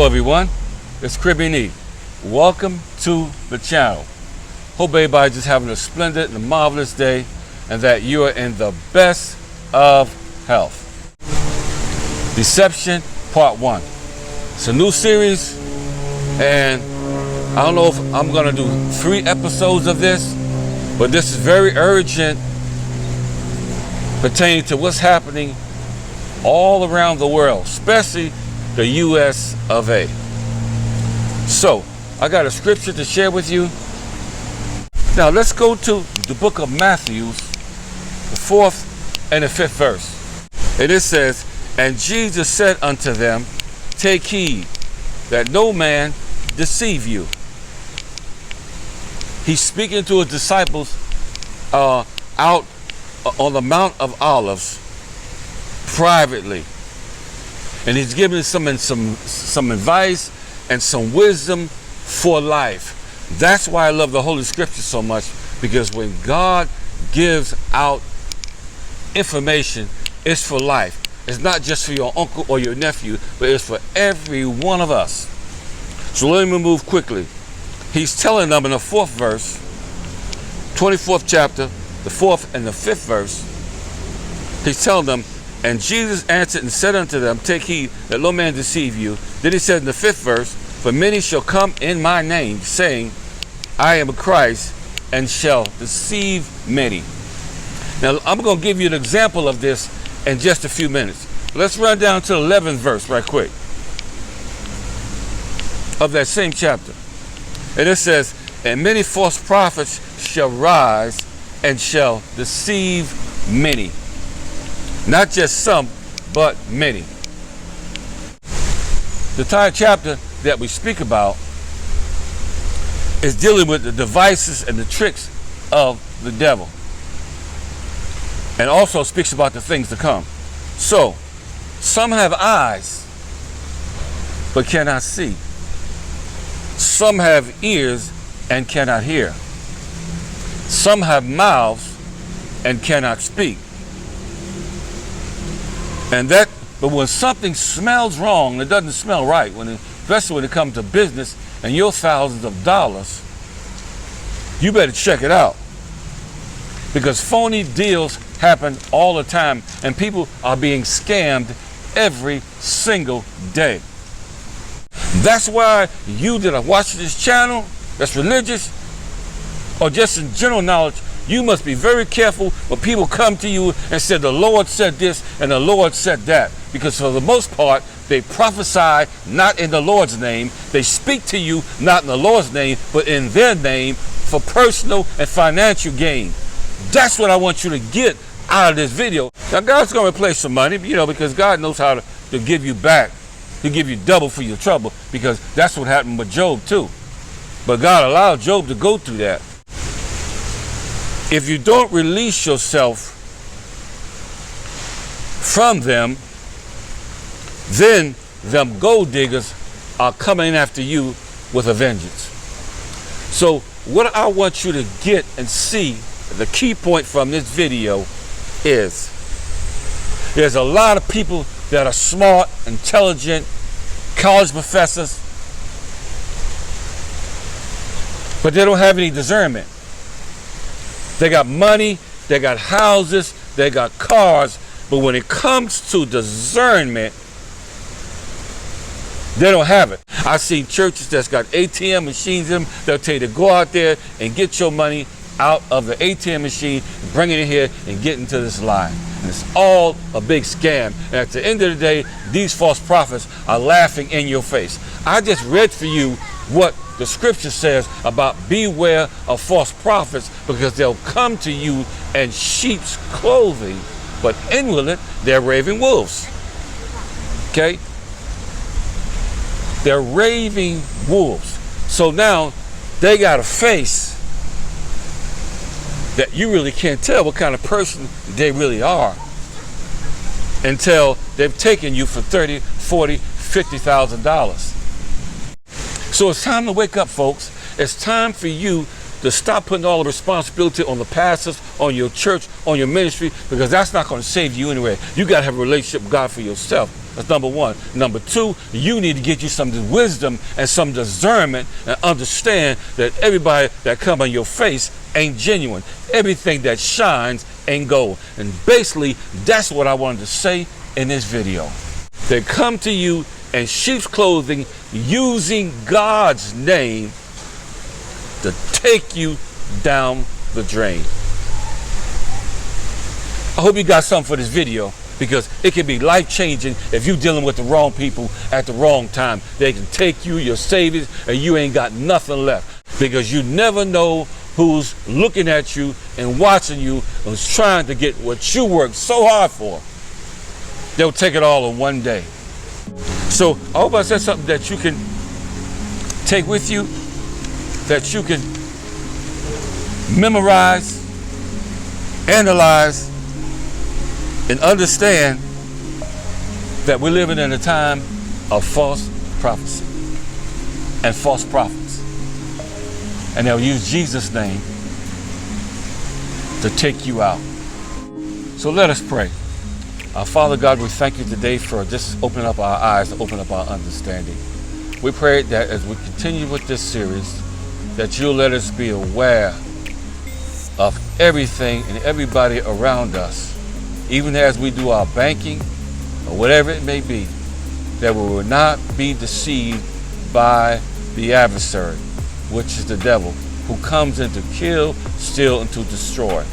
everyone, it's Cribby Nee. Welcome to the channel. Hope everybody's just having a splendid and marvelous day and that you are in the best of health. Deception Part 1. It's a new series and I don't know if I'm going to do 3 episodes of this, but this is very urgent pertaining to what's happening all around the world, especially the US of A. So, I got a scripture to share with you. Now, let's go to the book of Matthew, the 4th and the 5th verse. And it says, "And Jesus said unto them, Take heed that no man deceive you." He's speaking to his disciples out on the Mount of Olives privately. And he's giving some advice and some wisdom for life. That's why I love the Holy Scripture so much, because when God gives out information, it's for life. It's not just for your uncle or your nephew, but it's for every one of us. So let me move quickly. He's telling them in the 4th verse, 24th chapter, the 4th and the 5th verse, he's telling them, "And Jesus answered and said unto them, Take heed that no man deceive you." Then he said in the 5th verse, "For many shall come in my name, saying, I am Christ, and shall deceive many." Now, I'm going to give you an example of this in just a few minutes. Let's run down to the 11th verse right quick of that same chapter. And it says, "And many false prophets shall rise and shall deceive many." Not just some, but many. The entire chapter that we speak about is dealing with the devices and the tricks of the devil. And also speaks about the things to come. So, some have eyes, but cannot see. Some have ears and cannot hear. Some have mouths and cannot speak. But when something smells wrong, it doesn't smell right, especially when it comes to business and your thousands of dollars, you better check it out. Because phony deals happen all the time, and people are being scammed every single day. That's why you that are watching this channel, that's religious, or just in general knowledge, you must be very careful when people come to you and say, the Lord said this and the Lord said that. Because for the most part, they prophesy not in the Lord's name. They speak to you not in the Lord's name, but in their name for personal and financial gain. That's what I want you to get out of this video. Now, God's going to replace some money, because God knows how to give you back. He'll give you double for your trouble, because that's what happened with Job too. But God allowed Job to go through that. If you don't release yourself from them, then them gold diggers are coming after you with a vengeance. So what I want you to get and see, the key point from this video is, there's a lot of people that are smart, intelligent, college professors, but they don't have any discernment. They got money, they got houses, they got cars, but when it comes to discernment, they don't have it. I've seen churches that's got ATM machines in them. They'll tell you to go out there and get your money out of the ATM machine, bring it in here and get into this line. And it's all a big scam. And at the end of the day, these false prophets are laughing in your face. I just read for you what the scripture says about beware of false prophets, because they'll come to you in sheep's clothing, but inwardly they're raving wolves. Okay? They're raving wolves. So now they got a face that you really can't tell what kind of person they really are until they've taken you for $30,000, $40,000, $50,000. So it's time to wake up, folks. It's time for you to stop putting all the responsibility on the pastors, on your church, on your ministry, because that's not going to save you anyway. You got to have a relationship with God for yourself. That's number one. Number two, you need to get you some wisdom and some discernment and understand that everybody that come on your face ain't genuine. Everything that shines ain't gold. And basically, that's what I wanted to say in this video. They come to you in sheep's clothing using God's name to take you down the drain. I hope you got something for this video, because it can be life-changing if you're dealing with the wrong people at the wrong time. They can take you, your savings, and you ain't got nothing left, because you never know who's looking at you and watching you and who's trying to get what you worked so hard for. They'll take it all in one day. So I hope I said something that you can take with you, that you can memorize, analyze, and understand that we're living in a time of false prophecy and false prophets. And they'll use Jesus' name to take you out. So let us pray. Father God, we thank you today for just opening up our eyes, to open up our understanding. We pray that as we continue with this series, that you'll let us be aware of everything and everybody around us, even as we do our banking or whatever it may be, that we will not be deceived by the adversary, which is the devil, who comes in to kill, steal, and to destroy.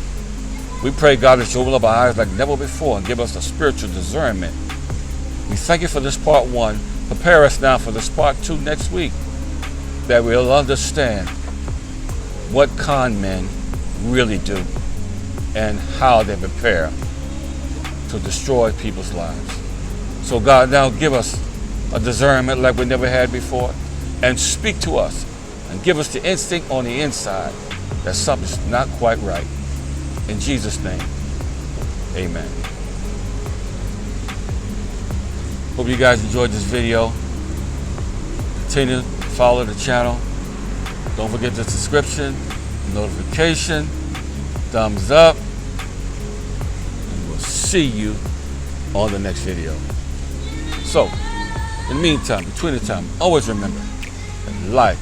We pray, God, that you open up our eyes like never before and give us a spiritual discernment. We thank you for this part one. Prepare us now for this part two next week, that we'll understand what con men really do and how they prepare to destroy people's lives. So God, now give us a discernment like we never had before, and speak to us and give us the instinct on the inside that something's not quite right. In Jesus' name, amen. Hope you guys enjoyed this video. Continue to follow the channel. Don't forget the subscription, notification, thumbs up, and we'll see you on the next video. So, in the meantime, between the time, always remember that life